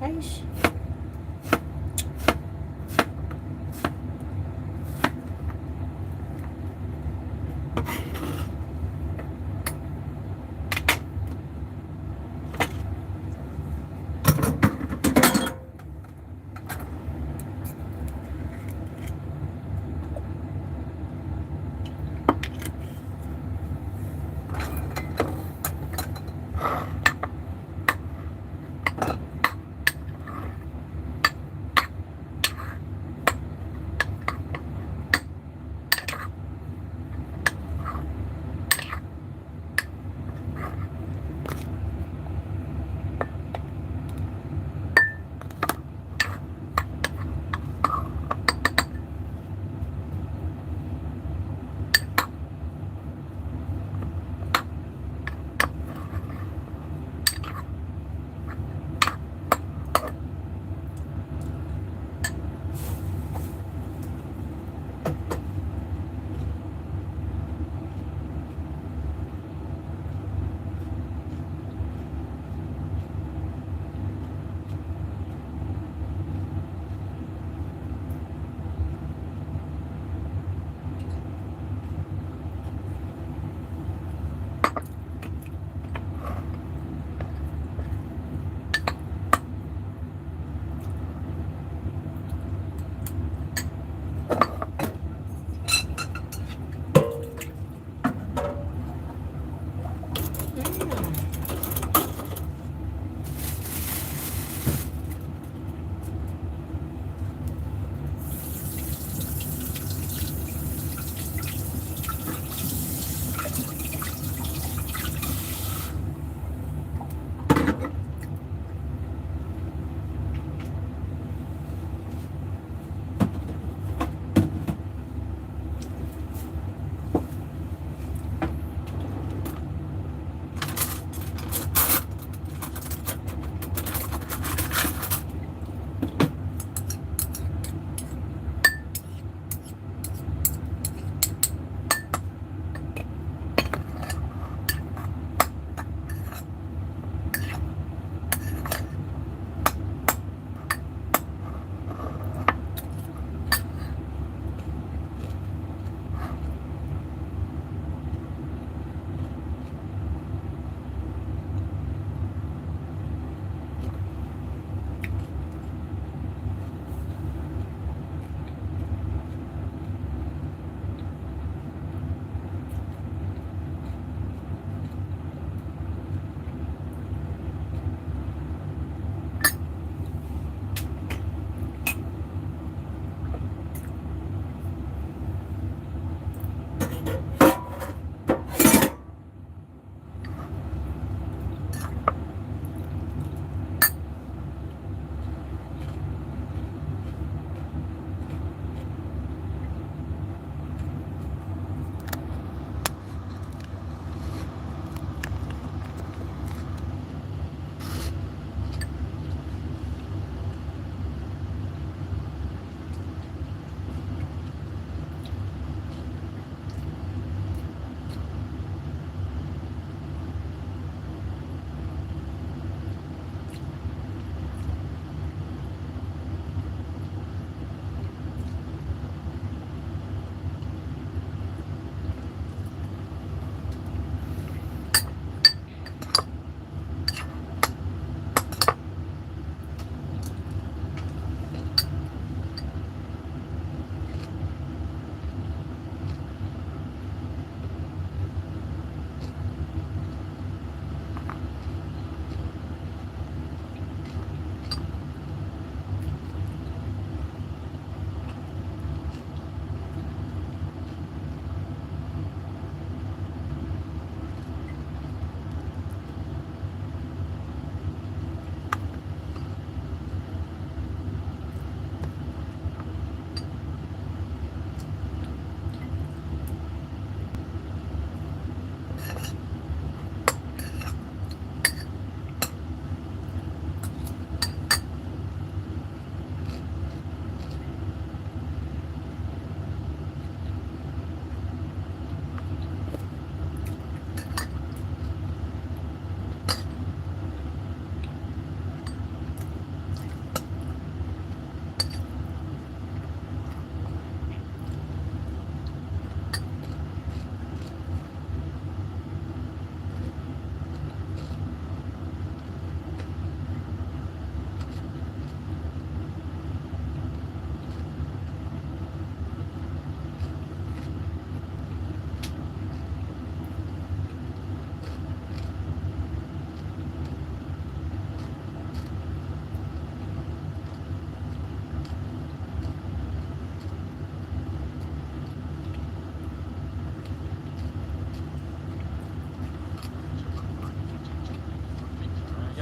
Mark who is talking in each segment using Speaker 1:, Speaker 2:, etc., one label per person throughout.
Speaker 1: Aish.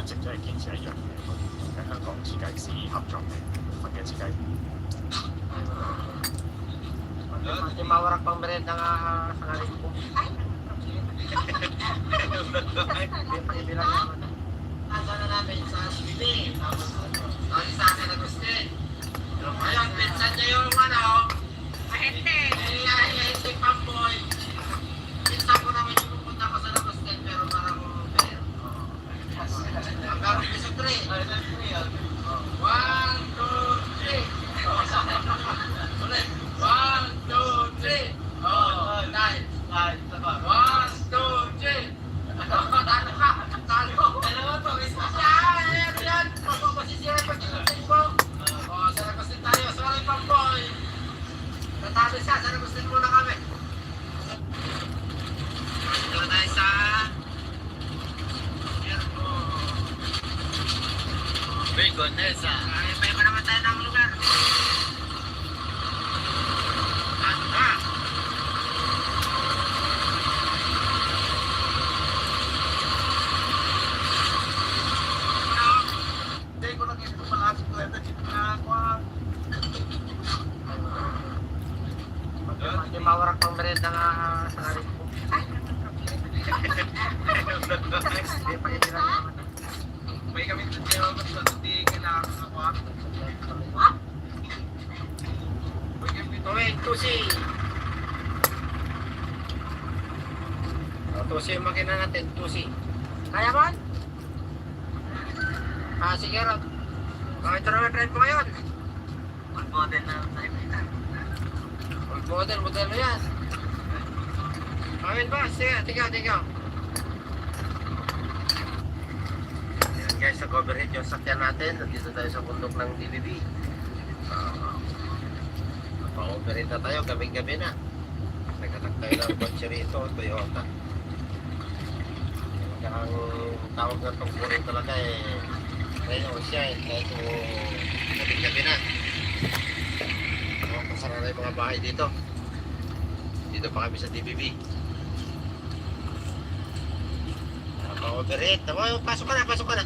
Speaker 1: 一直都係堅持一樣嘢，喺香港設計師合作嘅部分嘅設計。
Speaker 2: Di mawarak pang merenda nga sa ngayon ko. Pakibilang naman. Nasa na namin sa swimming. Sa akin na gusto. Ngayon, pinsan niya yung ahente. Ahente pamboy. Pinsan ko naman yung pupunta ko sa Lagostin, pero parang hanggang piso 3. 1, 2, 3. 1, 2, 3. Oh, nice. 1, 2, 3. Talo ka. Talo. Dalawa to. Isa siya. Ayan, yan. Masisira pag inutin mo. Oh, sa Lagostin tayo. Sorry, pamboy. Natalo siya. Sa Lagostin muna kami. Ito na tayo sa Virgonesa. May pa naman tayo ng lugar. Hindi ko lang ito malapit ko. Ito dito na ako. Hindi mawarak pang merenda nga sa ngayon ko. Hindi pa hindi lang naman. May kami ito siya. Hindi kailangan ako. Tuwing, tusi. Tusi yung makina natin, tusi. Kaya mo? Sige, Rod. Ito na yung trend ko ngayon. Old model na tayo. Old model, model na yan. Amin ba? Sige, tigaw. Ayan guys, nag-overhead yung sakyan natin. Nandito tayo sa bundok ng DBB. Pa-overhead na tayo, gabing-gabi na. Nagkatak tayo ng kotse rito, Toyota. Ang tawag ng tungkulin talaga ngayon siya kahit gabing-gabi na. Pasara na yung mga bahay dito. Dito pa kami sa DBB. Pa-overhead. Pasok ka na.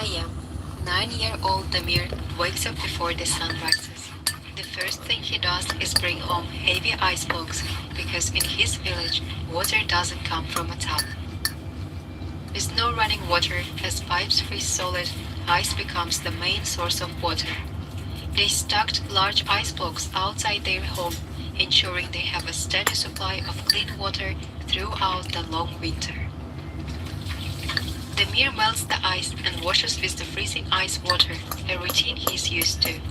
Speaker 3: A.m. 9-year-old Damir wakes up before the sun rises. The first thing he does is bring home heavy ice blocks because in his village, water doesn't come from a tap. With no running water, as pipes freeze solid, ice becomes the main source of water. They stacked large ice blocks outside their home, ensuring they have a steady supply of clean water throughout the long winter. Damir melts the ice and washes with the freezing ice water, a routine he's used to.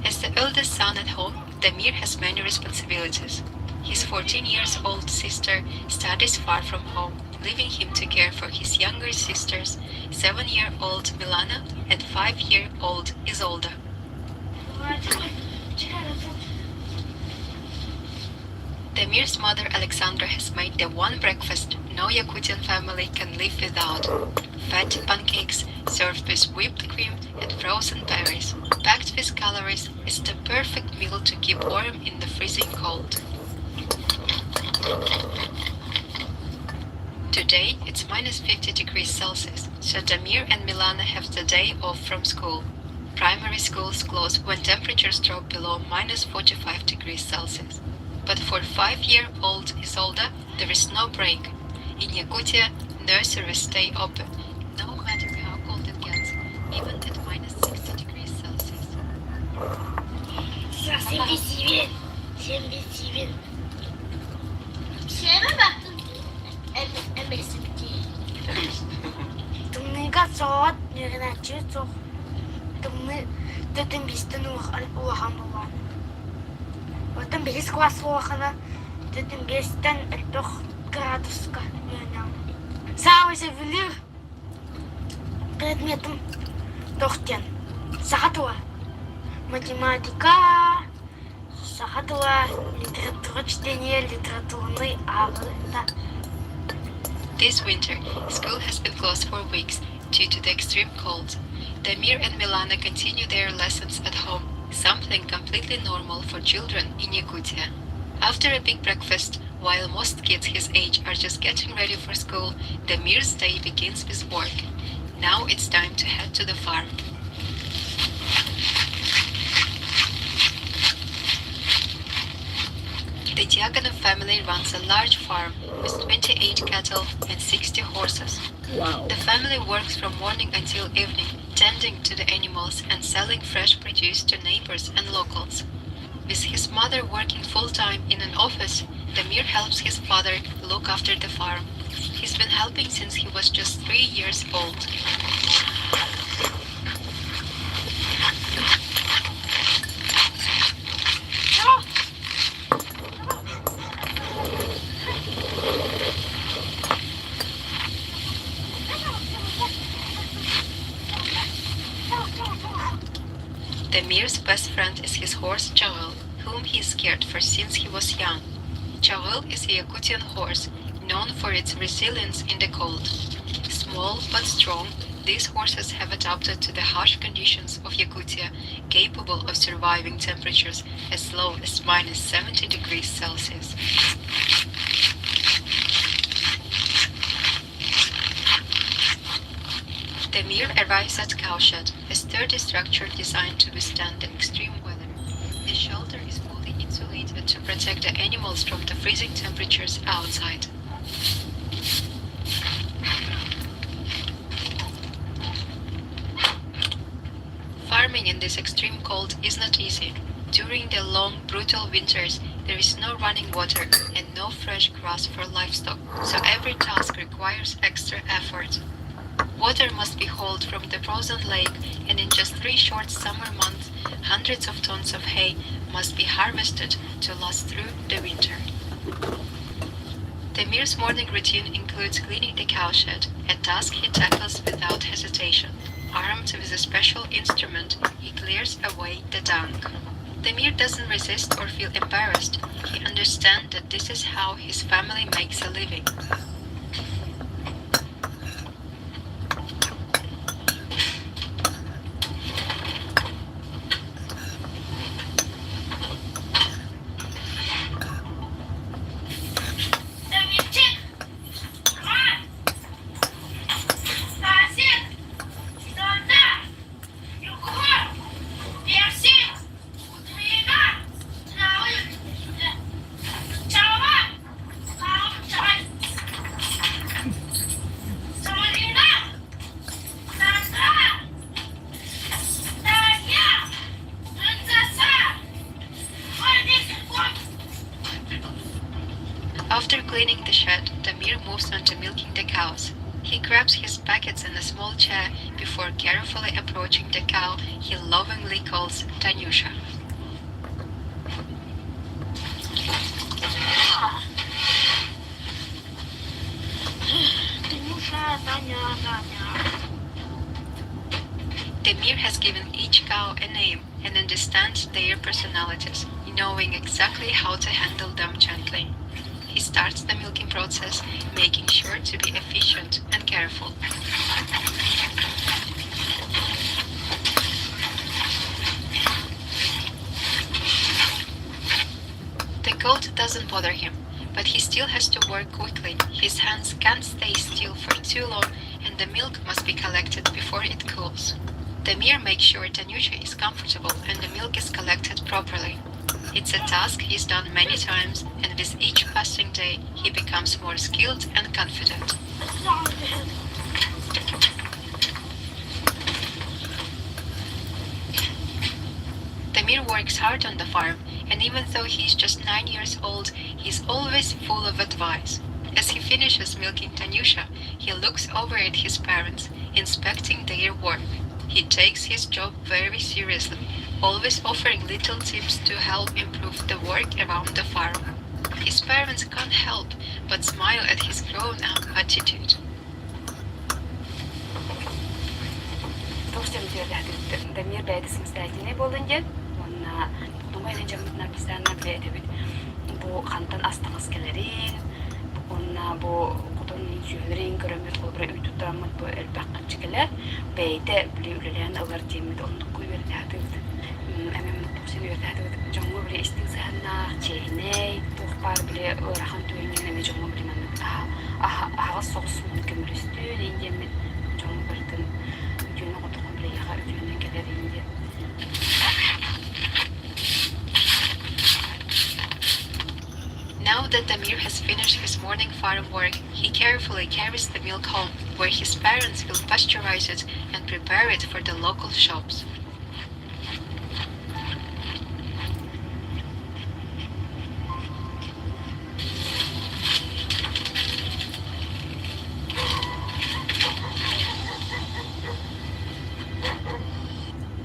Speaker 3: As the eldest son at home, Damir has many responsibilities. His 14-year-old sister studies far from home, leaving him to care for his younger sisters, 7-year-old Milana and 5-year-old Isolda. Damir's mother Alexandra has made the one breakfast no Yakutian family can live without. Fatty pancakes served with whipped cream and frozen berries. Packed with calories, it's the perfect meal to keep warm in the freezing cold. Today it's minus 50 degrees Celsius, so Damir and Milana have the day off from school. Primary schools close when temperatures drop below minus 45 degrees Celsius. But for 5-year-old Isolda, there is no break. In Yakutia, nurseries stay open, no matter how cold it gets, even at minus 60 degrees Celsius.
Speaker 4: Şeye baktım. MSMT. Тумныга соот нэрначи сох. Тумны дэдэн бистэн уахан булан. Отан бис класс уахана дэдэн бистэн элтох градуска нэрнам. Самый севлир предметом тохтен. Сахатуа. Математика. Сахатуа литература чтение литературный авлета.
Speaker 3: This winter, school has been closed for weeks due to the extreme cold. Damir and Milana continue their lessons at home, something completely normal for children in Yakutia. After a big breakfast, while most kids his age are just getting ready for school, Damir's day begins with work. Now it's time to head to the farm. The Diagonov family runs a large farm with 28 cattle and 60 horses.
Speaker 4: Wow.
Speaker 3: The family works from morning until evening, tending to the animals and selling fresh produce to neighbors and locals. With his mother working full-time in an office, Damir helps his father look after the farm. He's been helping since he was just 3 years old. Damir's best friend is his horse Chaul, whom he has cared for since he was young. Chaul is a Yakutian horse, known for its resilience in the cold. Small but strong, these horses have adapted to the harsh conditions of Yakutia, capable of surviving temperatures as low as minus 70 degrees Celsius. Damir arrives at Cowshed, a sturdy structure designed to withstand the extreme weather. The shelter is fully insulated to protect the animals from the freezing temperatures outside. Farming in this extreme cold is not easy. During the long, brutal winters, there is no running water and no fresh grass for livestock, so every task requires extra effort. Water must be hauled from the frozen lake, and in just 3 short summer months, hundreds of tons of hay must be harvested to last through the winter. Damir's morning routine includes cleaning the cowshed, a task he tackles without hesitation. Armed with a special instrument, he clears away the dung. Damir doesn't resist or feel embarrassed. He understands that this is how his family makes a living. After cleaning the shed, Damir moves on to milking the cows. He grabs his packets in a small chair before carefully approaching the cow he lovingly calls Tanyusha. Damir has given each cow a name and understands their personalities. In knowing exactly how to handle them gently. He starts the milking process, making sure to be efficient and careful. The cold doesn't bother him, but he still has to work quickly. His hands can't stay still for too long, and the milk must be collected before it cools. Damir makes sure Tanyusha is comfortable and the milk is collected properly. It's a task he's done many times, and with each passing day, he becomes more skilled and confident. Damir works hard on the farm, and even though he's just 9 years old, he's always full of advice. As he finishes milking Tanyusha, he looks over at his parents, inspecting their work. He takes his job very seriously, always offering little tips to help improve the work around the farm. His parents can't help but smile at his grown-up attitude.
Speaker 5: Тоқсем дерләдет Дамир бәйдісін стәйтіне болынген, онна тұмайын жамытна біздеріне білетебіт. Бұ қантан астыңыз келерін, онна бұ құтының сүйелерін көрімет қолбыра үй тұттырамыд бұ әлбәқ қанчықелер, бәйді білі үлілерін алар деймід, ондық қой вердәдігді. Әмем тоқсем вердәдігді, жоңғы білі істің сағынақ, чейней, бұқпар білі ұрахан түйінген әме жоңғы білі мәнік ағыз соғыс мұны көмірісті дейіндемін, жоңғы бірдің ütüğünü kutukun bile yaka ütüğünden gelir indi.
Speaker 3: Now that Damir has finished his morning farm work, he carefully carries the milk home, where his parents will pasteurize it and prepare it for the local shops.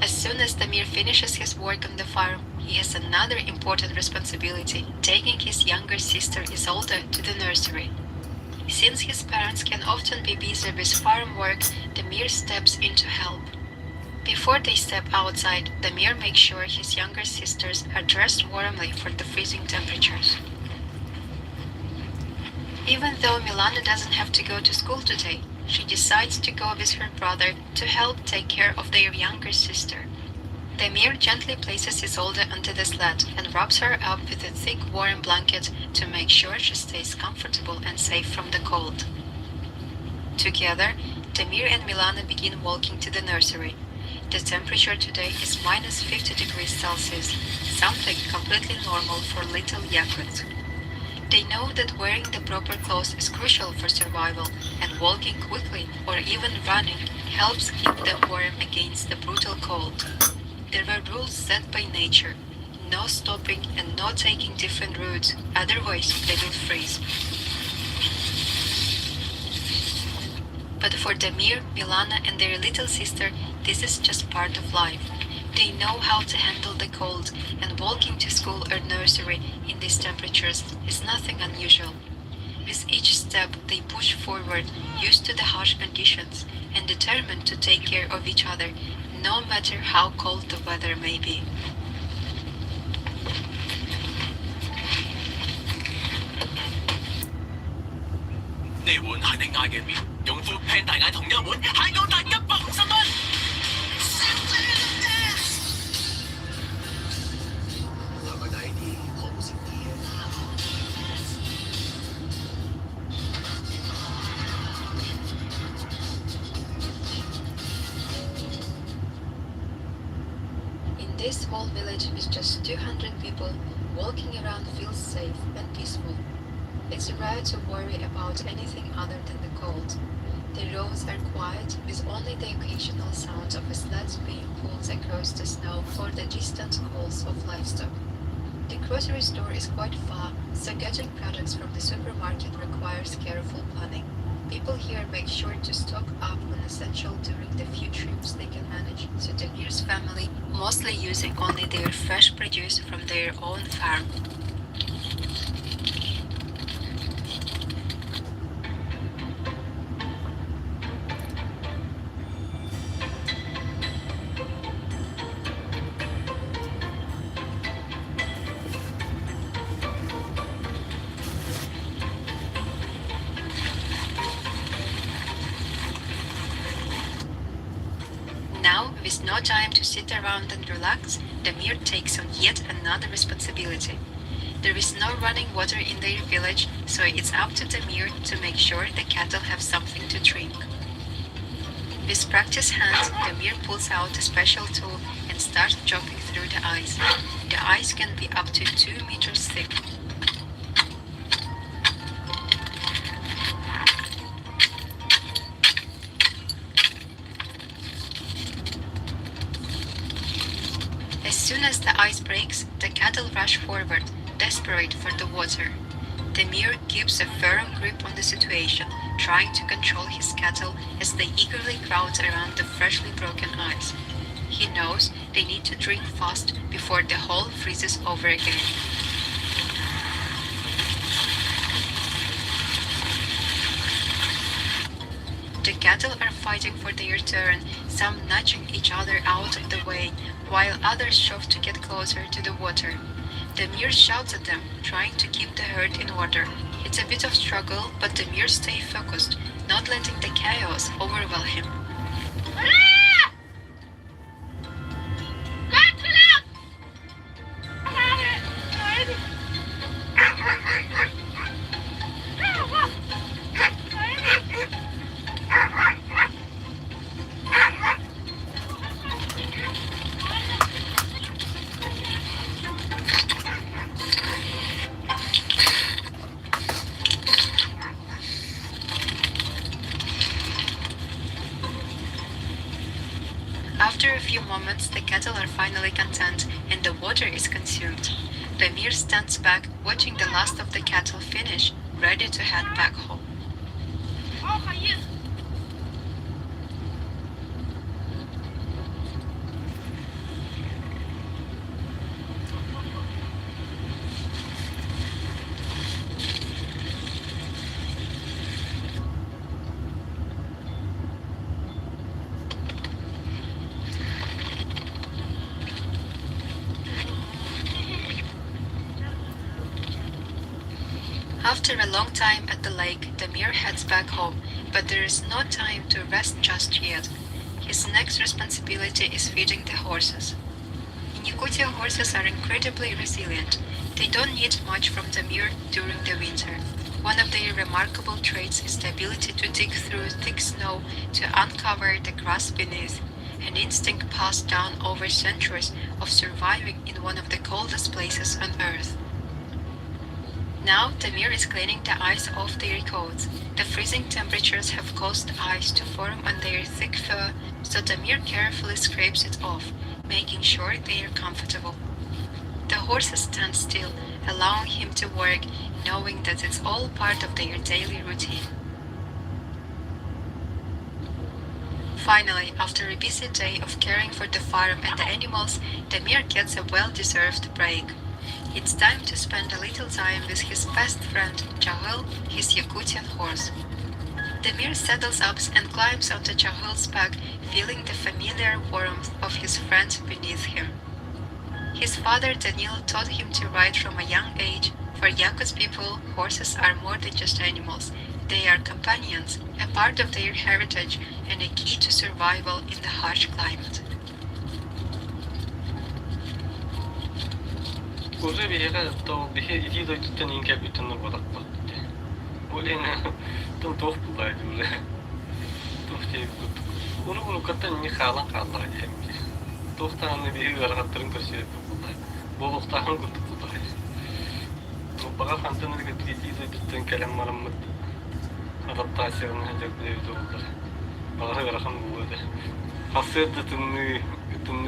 Speaker 3: As soon as Damir finishes his work on the farm, he has another important responsibility, taking his younger sister Isolde to the nursery. Since his parents can often be busy with farm work, Damir steps in to help. Before they step outside, Damir makes sure his younger sisters are dressed warmly for the freezing temperatures. Even though Milana doesn't have to go to school today, she decides to go with her brother to help take care of their younger sister. Damir gently places Isolde onto the sled and wraps her up with a thick warm blanket to make sure she stays comfortable and safe from the cold. Together, Damir and Milana begin walking to the nursery. The temperature today is minus 50 degrees Celsius, something completely normal for little Yakut. They know that wearing the proper clothes is crucial for survival, and walking quickly or even running helps keep them warm against the brutal cold. There were rules set by nature: no stopping and no taking different routes, otherwise they will freeze. But for Damir, Milana and their little sister, this is just part of life. They know how to handle the cold, and walking to school or nursery in these temperatures is nothing unusual. With each step, they push forward, used to the harsh conditions, and determined to take care of each other, no matter how cold the weather may be. In this small village with just 200 people, walking around feels safe and peaceful. It's rare to worry about anything other than the cold. The roads are quiet, with only the occasional sound of a sled being pulled across the snow or the distant calls of livestock. The grocery store is quite far, so getting products from the supermarket requires careful planning. People here make sure to stock up on essential during the few trips they can manage, so Damir's family mostly using only their fresh produce from their own farm. Now, with no time to sit around and relax, Damir takes on yet another responsibility. There is no running water in their village, so it's up to Damir to make sure the cattle have something to drink. With practiced hands, Damir pulls out a special tool and starts chopping through the ice. The ice can be up to 2 meters thick. As soon as the ice breaks, the cattle rush forward, desperate for the water. Damir keeps a firm grip on the situation, trying to control his cattle as they eagerly crowd around the freshly broken ice. He knows they need to drink fast before the hole freezes over again. The cattle are fighting for their turn, some nudging each other out of the way, while others shove to get closer to the water. Damir shouts at them, trying to keep the herd in order. It's a bit of struggle, but Damir stays focused, not letting the chaos overwhelm him. After a few moments, the cattle are finally content and the water is consumed. Damir stands back, watching the last of the cattle finish, ready to head back home. After a long time at the lake, Damir heads back home, but there is no time to rest just yet. His next responsibility is feeding the horses. In Yakutia, horses are incredibly resilient. They don't need much from Damir during the winter. One of their remarkable traits is the ability to dig through thick snow to uncover the grass beneath, an instinct passed down over centuries of surviving in one of the coldest places on Earth. Now, Damir is cleaning the ice off their coats. The freezing temperatures have caused ice to form on their thick fur, so Damir carefully scrapes it off, making sure they are comfortable. The horses stand still, allowing him to work, knowing that it's all part of their daily routine. Finally, after a busy day of caring for the farm and the animals, Damir gets a well-deserved break. It's time to spend a little time with his best friend, Chahil, his Yakutian horse. Damir saddles up and climbs onto Chahil's back, feeling the familiar warmth of his friend beneath him. His father Daniil taught him to ride from a young age. For Yakut people, horses are more than just animals. They are companions, a part of their heritage, and a key to survival in the harsh climate.
Speaker 6: Уже биһига то бихи ити дойтуттан инке бүтүн бодак болду. Олена тон тох булай уже. Тохте кут. Уну каттан ни халан каллар хемки. Тохтаны биһи гаргаттырын көрсөт булай. Болуктагын кут булай. Бага хантын ити дойтуттан келем мараммыт. Адаптацияны хәҗәк дип булды. Бага гарган булды. Хасет тынны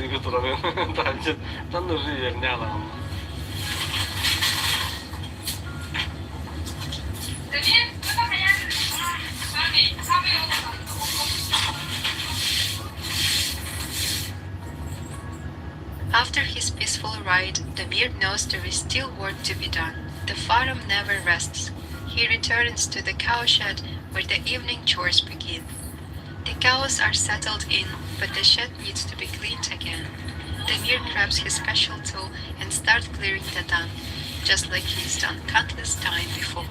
Speaker 6: гытраган таҗет тан уже yerine alalım.
Speaker 3: After his peaceful ride, Damir knows there is still work to be done. The farm never rests. He returns to the cowshed where the evening chores begin. The cows are settled in, but the shed needs to be cleaned again. Damir grabs his special tool and starts clearing the dung, just like he's done countless times before.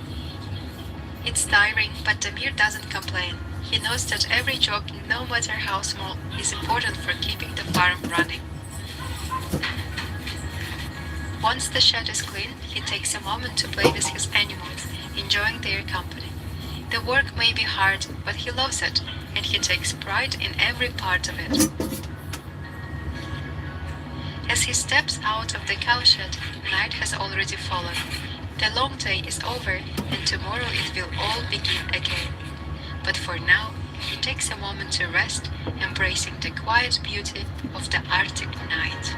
Speaker 3: It's tiring, but Damir doesn't complain. He knows that every job, no matter how small, is important for keeping the farm running. Once the shed is clean, he takes a moment to play with his animals, enjoying their company. The work may be hard, but he loves it, and he takes pride in every part of it. As he steps out of the cowshed, night has already fallen. The long day is over, and tomorrow it will all begin again. But for now, he takes a moment to rest, embracing the quiet beauty of the Arctic night.